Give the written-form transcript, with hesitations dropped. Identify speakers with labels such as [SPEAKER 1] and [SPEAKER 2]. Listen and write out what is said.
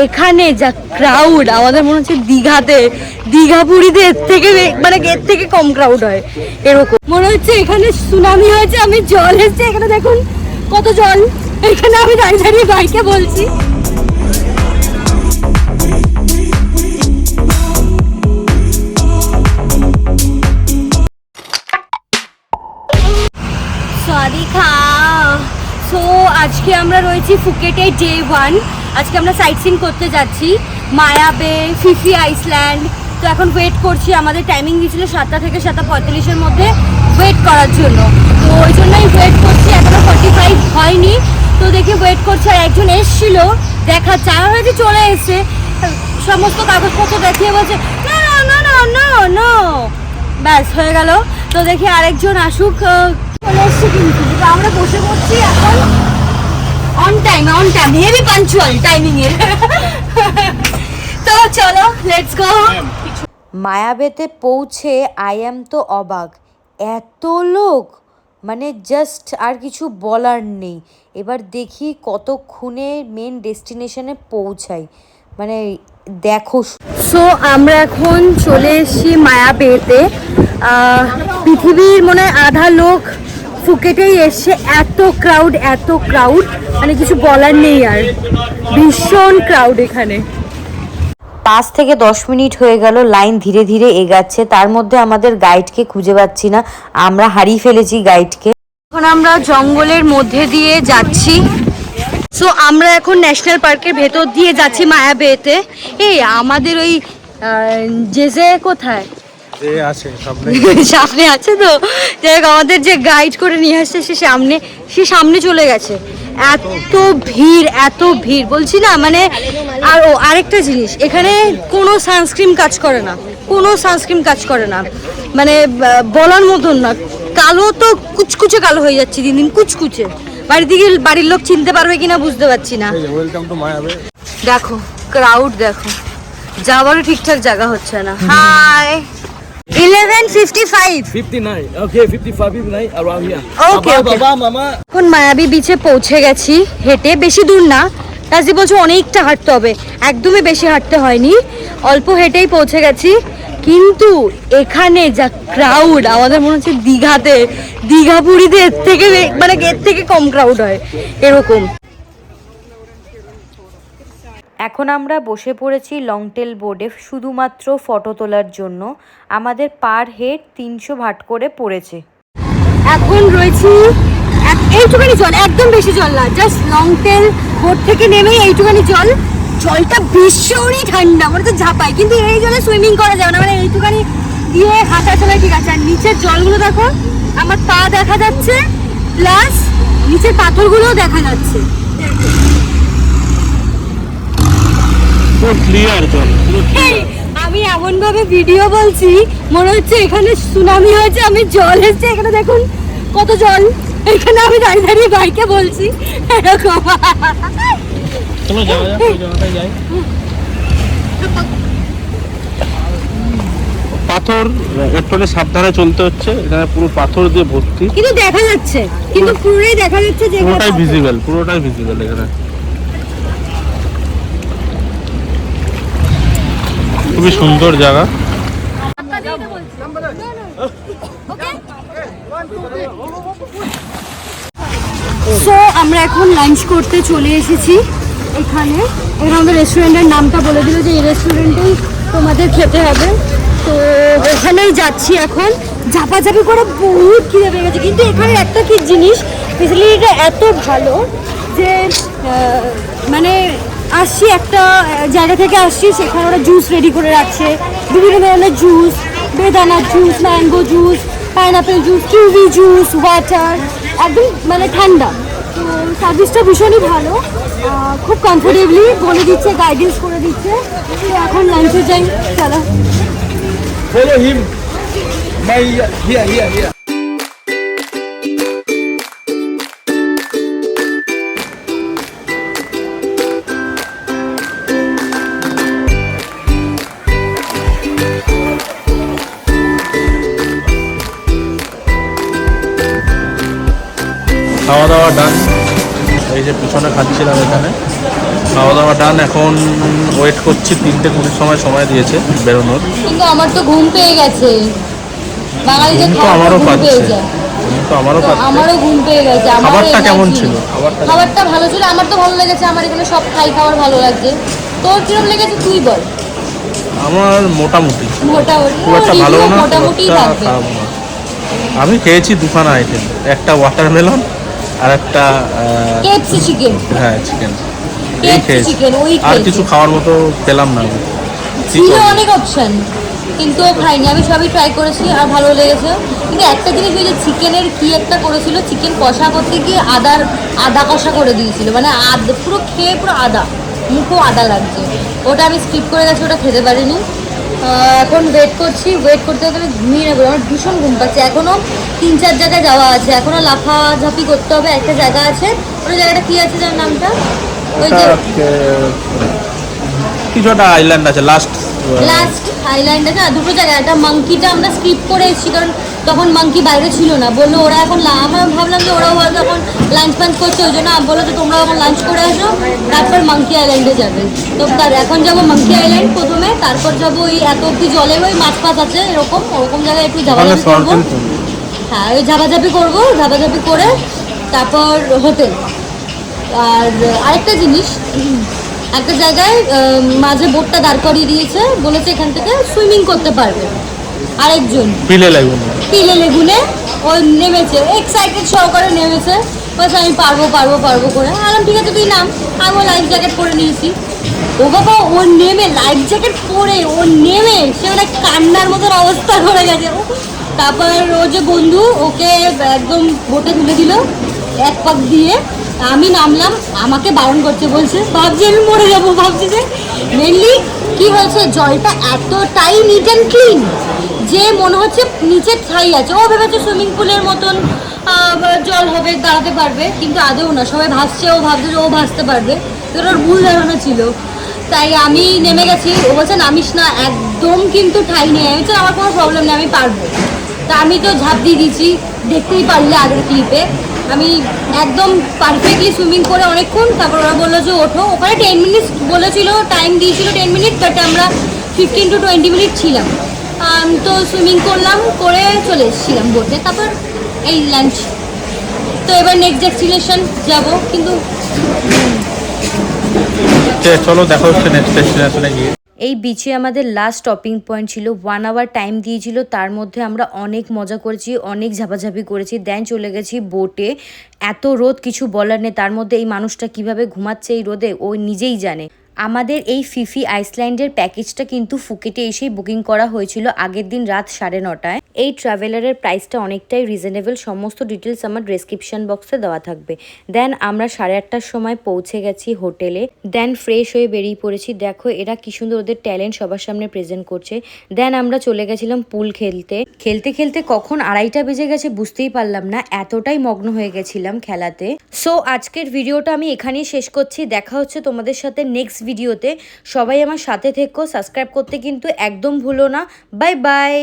[SPEAKER 1] এখানে যা ক্রাউড, আমাদের মনে হচ্ছে দীঘাতে, দীঘা পুরীতে এর থেকে মানে এর থেকে কম ক্রাউড হয় এরকম মনে হচ্ছে। এখানে সুনামি হয়েছে, আমি জল এসছে এখানে, দেখুন কত জল। এখানে আমি দাঁড়িয়ে দাঁড়িয়ে বাইকে বলছি। সো আজকে আমরা রয়েছি ফুকেটে ডে 1। আজকে আমরা সাইট সিন করতে যাচ্ছি, মায়া বে, ফিফি আইসল্যান্ড। তো এখন ওয়েট করছি, আমাদের টাইমিং দিয়েছিল 7টা থেকে 7:45-এর মধ্যে ওয়েট করার জন্য। তো ওই জন্যই ওয়েট করছি, এখনো 45 হয়নি। তো দেখি ওয়েট করছি। আর একজন এসছিল, দেখা চাওয়া হয়েছে, চলে এসছে, সমস্ত কাগজপত্র দেখিয়ে বলছে না না না না না, ব্যাস হয়ে গেল। তো দেখি আরেকজন আসুক, চলে এসছে কিন্তু। আমরা বসে পড়ছি এখন on time, heavy punctual timing এর। তো চলো লেটস গো।
[SPEAKER 2] মায়াবেতে পৌঁছে আই এম তো অবাক, এত লোক, মানে জাস্ট আর কিছু বলার নেই। এবার দেখি কতক্ষণে মেন ডেস্টিনেশনে পৌঁছাই, মানে দেখো।
[SPEAKER 1] সো আমরা এখন চলে এসেছি মায়াবেতে। পৃথিবীর মনে হয় আধা লোক ফুকেটেই এসছে, এত ক্রাউড, মানে কিছু বলার নেই আর, ভীষণ ক্রাউড এখানে।
[SPEAKER 2] 5 থেকে 10 মিনিট হয়ে গেল, লাইন ধীরে ধীরে এগাচ্ছে। তার মধ্যে আমাদের গাইডকে খুঁজে পাচ্ছি না, আমরা হারিয়ে ফেলেছি গাইডকে।
[SPEAKER 1] এখন আমরা জঙ্গলের মধ্যে দিয়ে যাচ্ছি। সো আমরা এখন ন্যাশনাল পার্কের ভেতর দিয়ে যাচ্ছি মায়াবেতে। এই আমাদের ওই জেজে কোথায়? সামনে আছে তো, যাই হোক, আমাদের যে গাইড করে নিয়ে আসছে সে সামনে চলে গেছে। এত ভিড় বলছি না, মানে। আর আরেকটা জিনিস, এখানে কোনো সানস্ক্রিন কাজ করে না, মানে বলার মতন না। কালো তো কুচকুচে কালো হয়ে যাচ্ছে দিন দিন, কুচকুচে। বাড়ির লোক চিনতে পারবে কিনা বুঝতে পারছি না। দেখো ক্রাউড, দেখো যাওয়ারও ঠিকঠাক জায়গা হচ্ছে না। Hi 11:55
[SPEAKER 3] 59 okay 55 59 around here
[SPEAKER 1] okay
[SPEAKER 3] baba mama
[SPEAKER 1] এখন মায়াবী বিচে পৌঁছে গেছি হেঁটে, বেশি দূর না। তাজি বলছে অনেকটা হাঁটতে হবে, একদমই বেশি হাঁটতে হয়নি, অল্প হেঁটেই পৌঁছে গেছি। কিন্তু এখানে যা ক্রাউড, আমাদের মনে হচ্ছে দীঘা পুরীতে এর থেকে কম ক্রাউড হয় এরকম।
[SPEAKER 2] এখন আমরা বসে পড়েছি লংটেল বোর্ডে শুধুমাত্র ফটো তোলার জন্য। আমাদের পার হেড 300 ভাট করে পড়েছে।
[SPEAKER 1] এখন রয়েছি এইটুখানি জল, একদম বেশি জল না, জাস্ট লংটেল বোর্ড থেকে নেমেই এইটুখানি জলটা ভীষণই ঠান্ডা, মানে তো ঝাঁপাই, কিন্তু এই জলে সুইমিং করা যাবে না, মানে এইটুখানি দিয়ে হাঁটা চলায় ঠিক আছে। আর নিচের জলগুলো দেখো, আমার পা দেখা যাচ্ছে, প্লাস নিচের পাথরগুলোও দেখা যাচ্ছে। আমি এমন ভাবে ভিডিও বলছি মনে হচ্ছে এখানে সুনামি হয়েছে, আমি জল এসছে এখানে, দেখুন কত জল। এখানে আমি দাঁড়িয়ে দাঁড়িয়ে বাইকে বলছি এরকম।
[SPEAKER 3] পাথর, একটু সাবধানে চলতে হচ্ছে, এখানে পুরো পাথর দিয়ে ভর্তি,
[SPEAKER 1] কিন্তু দেখা যাচ্ছে, কিন্তু পুরোটাই দেখা যাচ্ছে যে
[SPEAKER 3] পুরোটাই ভিজিবল এখানে। খুবই সুন্দর জায়গা।
[SPEAKER 1] সো আমরা এখন লাঞ্চ করতে চলে এসেছি এখানে আমাদের রেস্টুরেন্টের নামটা বলে দিল যে এই রেস্টুরেন্টেই তোমাদের খেতে হবে। তো এখানেই যাচ্ছি এখন, ঝাপাঝাপি করে বহুত খিদে পেয়ে গেছে। কিন্তু এখানে একটা কি জিনিস, ফেসিলিটিটা এত ভালো যে মানে আসছি একটা জায়গা থেকে আসছি, সেখানে ওরা জুস রেডি করে রাখছে, বিভিন্ন ধরনের জুস, বেদানার juice, mango juice, pineapple juice, kiwi juice, water, একদম মানে ঠান্ডা। তো সার্ভিসটা ভীষণই ভালো, খুব কমফোর্টেবলি বলে দিচ্ছে, গাইডেন্স করে দিচ্ছে। তো এখন লাঞ্চে যাই, চলো।
[SPEAKER 3] Follow him. Here. খাওয়া দাওয়া ডান। এই যে পিছনে খাচ্ছিলাম এখানে, খাওয়া দাওয়া ডান, এখন ওয়েট করছি 3:20 সময় দিয়েছে বেরোনোর।
[SPEAKER 1] কিন্তু আমার তো ঘুম পেয়ে গেছে, বাঙালিদের
[SPEAKER 3] ঘুম তো
[SPEAKER 1] খাওয়া
[SPEAKER 3] আমারও
[SPEAKER 1] ঘুম পেয়ে
[SPEAKER 3] পাচ্ছে,
[SPEAKER 1] যায়।
[SPEAKER 3] ঘুম তো আমারও
[SPEAKER 1] তো
[SPEAKER 3] পাচ্ছে।
[SPEAKER 1] আমারও ঘুম পেয়ে গেছে। আমারও
[SPEAKER 3] খাবারটা কেমন
[SPEAKER 1] energy
[SPEAKER 3] ছিল?
[SPEAKER 1] নেই।
[SPEAKER 3] খাবারটা
[SPEAKER 1] খাবারটা ভালো ছিল, আমার তো ভালো লেগেছে, আমার এখানে সব থাই খাবার ভালো লাগছে। তোর কিরম লেগেছে তুই বল।
[SPEAKER 3] আমার মোটামুটি,
[SPEAKER 1] মোটামুটি
[SPEAKER 3] খুব একটা ভালো না, খুব
[SPEAKER 1] মোটামুটি
[SPEAKER 3] একটা
[SPEAKER 1] থাকবে।
[SPEAKER 3] খারাপ না। আমি খেয়েছি দুখানা আইটেম, একটা ওয়াটারমেলন আর একটা
[SPEAKER 1] কেএফসি চিকেন,
[SPEAKER 3] হ্যাঁ চিকেন, এই
[SPEAKER 1] কেএফসি
[SPEAKER 3] খেয়েছি।
[SPEAKER 1] চিকেন ওই
[SPEAKER 3] আর
[SPEAKER 1] খেয়েছি।
[SPEAKER 3] কিছু খাওয়ার মতো পেলাম না আমি। কি
[SPEAKER 1] ছিল
[SPEAKER 3] করবো?
[SPEAKER 1] অনেক অপশন, কিন্তু খাইনি। আমি সবই ট্রাই করেছি আর ভালো লেগেছে। কিন্তু একটা জিনিস ওই যে চিকেনের কি একটা করেছিল, চিকেন কষা করতে গিয়ে আদা কষা করে দিয়েছিল, মানে পুরো খেয়ে পুরো আদা, মুখও আদা লাগছে। ওটা আমি স্কিপ করে গেছি, ওটা খেতে পারিনি। এখন ওয়েট করছি, ওয়েট করতে গেলে ঘুমিয়ে নেবো, আমার ভীষণ ঘুম পাচ্ছে। এখনও 3-4 জায়গায় যাওয়া আছে, এখনও লাফাঝাপি করতে হবে। একটা জায়গা আছে, ওই জায়গাটা কি আছে যার নামটা, ওই যে
[SPEAKER 3] কিছু একটা আইল্যান্ড আছে, লাস্ট
[SPEAKER 1] আইল্যান্ড আছে না, দুটো জায়গায়। একটা মাঙ্কিটা আমরা স্কিপ করে এসেছি, কারণ তখন মাঙ্কি বাইরে ছিল না, বললো ওরা এখন আমরা ভাবলাম যে ওরাও হয়তো এখন লাঞ্চ ফাঞ্চ করছে, ওই জন্য বললো যে তোমরা এখন লাঞ্চ করে আসো, তারপর মাঙ্কি আইল্যান্ডে যাবে। তো এখন যাবো মাঙ্কি আইল্যান্ড প্রথমে, তারপর যাবো ওই এত অব্দি জলে ওই মাছ ফাছ আছে এরকম, ওরকম জায়গায় একটু ঝাপাঝাপি করবো। হ্যাঁ ওই ঝাপাঝাপি করবো, ঝাপাঝাপি করে তারপর হোটেল। আর আরেকটা জিনিস, একটা জায়গায় মাঝে বোটটা দাঁড় করিয়ে দিয়েছে, বলেছে এখান থেকে সুইমিং করতে পারবে আরেকজন।
[SPEAKER 3] পিলে
[SPEAKER 1] লেগুনে ও নেমেছে, এক্সাইটেড সহকারে নেমেছে, বলছে আমি পারবো করে। আলাম ঠিক আছে তুই নাম। আমি লাইফ জ্যাকেট পরে নিয়েছি। ও বাবা, ও নেমে লাইফ জ্যাকেট পরে ও নেমে সে মানে কান্নার মতন অবস্থা করে গেছে। তারপর ও যে বন্ধু ওকে একদম বোটে তুলে দিল এক পাক দিয়ে। আমি নামলাম, আমাকে বারণ করছে, বলছে ভাবছি আমি মরে যাবো। ভাবছি যে মেনলি কি হয়েছে, জলটা এতটাই নিট অ্যান্ড ক্লিন যে মনে হচ্ছে নিচে ছাই আছে। ও ভেবেছে সুইমিং পুলের মতন জল হবে, দাঁড়াতে পারবে, কিন্তু আদৌ না। সবাই ভাসছে, ও ভাবছে যে ও ভাসতে পারবে, তো ওর ভুল ধারণা ছিল। তাই আমি নেমে গেছি, ও বলছে নামিস না একদম, কিন্তু ঠাই নেই। আমি বলছি আমার কোনো প্রবলেম নেই, আমি পারবো। তা আমি তো ঝাঁপ দিয়ে দিচ্ছি, দেখতেই পারলে আগের ক্লিপে। আমি একদম পারফেক্টলি সুইমিং করে অনেকক্ষণ, তারপর ওরা বললো যে ওঠো। ওখানে 10 মিনিটস বলেছিল, টাইম দিয়েছিল 10 মিনিট, বাট আমরা 15 to 20 মিনিট ছিলাম। তো সুইমিং করলাম, করে চলে এসেছিলাম বোটে। তারপর এই লাঞ্চ। তো এবার নেক্সট ডেস্টিনেশন যাব, কিন্তু
[SPEAKER 3] চলো দেখা হচ্ছে নেক্সট ডেস্টিনেশনে গিয়ে।
[SPEAKER 2] এই বিচে আমাদের লাস্ট স্টপিং পয়েন্ট ছিল, 1 আওয়ার টাইম দিয়েছিল, তার মধ্যে আমরা অনেক মজা করেছি, অনেক ঝাপাঝাপি করেছি, দেন চলে গেছি বোটে। এত রোদ কিছু বলার নেই, তার মধ্যে এই মানুষটা কিভাবে ঘুমাচ্ছে এই রোদে ও নিজেই জানে। আমাদের এই ফিফি আইসল্যান্ডের প্যাকেজটা কিন্তু ফুকেটে এসেই বুকিং করা হয়েছিল আগের দিন রাত 9:30টায়। এই ট্রাভেলারের প্রাইসটা অনেকটাই রিজনেবল, সমস্ত ডিটেলস আমার ডেসক্রিপশন বক্সে দেওয়া থাকবে। দেন আমরা 8:30টার সময় পৌঁছে গেছি হোটেলে, দেন ফ্রেশ হয়ে বেরিয়ে পড়েছি। দেখো এরা কি সুন্দর ওদের ট্যালেন্ট সবার সামনে প্রেজেন্ট করছে। দেন আমরা চলে গেছিলাম পুল খেলতে খেলতে কখন 2:30টা বেজে গেছে বুঝতেই পারলাম না, এতটাই মগ্ন হয়ে গেছিলাম খেলাতে। সো আজকের ভিডিওটা আমি এখানেই শেষ করছি, দেখা হচ্ছে তোমাদের সাথে নেক্সট ভিডিওতে। সবাই আমার সাথে থেকো, সাবস্ক্রাইব করতে কিন্তু একদম ভুলো না। Bye bye.